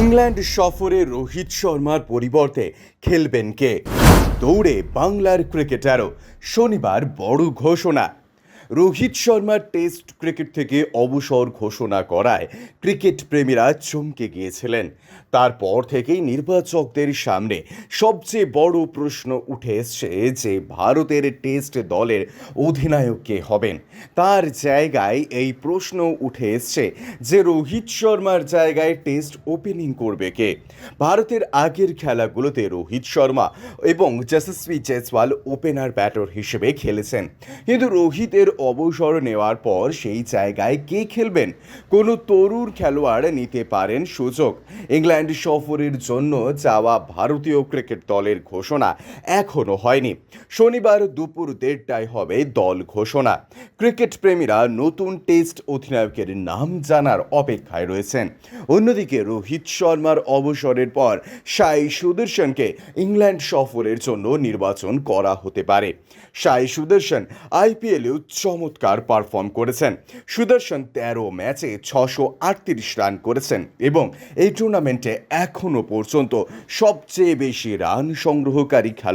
England সফরে রোহিত শর্মার পরিবর্তে খেলবেন কে? দৌড়ে বাংলার ক্রিকেটারও। শনিবার বড় ঘোষণা। রোহিত শর্মার টেস্ট ক্রিকেট থেকে অবসর ঘোষণা করায় ক্রিকেট প্রেমীরা চমকে গিয়েছিলেন। তারপর থেকেই নির্বাচকদের সামনে সবচেয়ে বড় প্রশ্ন উঠে এসছে যে ভারতের টেস্ট দলের অধিনায়ক কে হবেন। তার জায়গায় এই প্রশ্ন উঠে এসছে যে রোহিত শর্মার জায়গায় টেস্ট ওপেনিং করবে কে। ভারতের আগের খেলাগুলোতে রোহিত শর্মা এবং যশস্বী জয়সওয়াল ওপেনার ব্যাটার হিসেবে খেলেছেন, কিন্তু রোহিতের অবসর নেওয়ার পর সেই জায়গায় কে খেলবেন? কোনো তরুণ খেলোয়াড় নিতে পারেন সুযোগ। ইংল্যান্ড সফরের জন্য যাওয়া ভারতীয় ক্রিকেট দলের ঘোষণা এখনও হয়নি। শনিবার দুপুর 1:30টায় হবে দল ঘোষণা। ক্রিকেট প্রেমীরা নতুন টেস্ট অধিনায়কের নাম জানার অপেক্ষায় রয়েছেন। অন্যদিকে রোহিত শর্মার অবসরের পর সাই সুদর্শনকে ইংল্যান্ড সফরের জন্য নির্বাচন করা হতে পারে। সাই সুদর্শন আইপিএলেও চমৎকার পারফর্ম করেছেন। সুদর্শন 13 ম্যাচে 638 রান করেছেন এবং এই টুর্নামেন্টে এখনও পর্যন্ত সবচেয়ে বেশি রান সংগ্রহকারী খেলোয়াড়।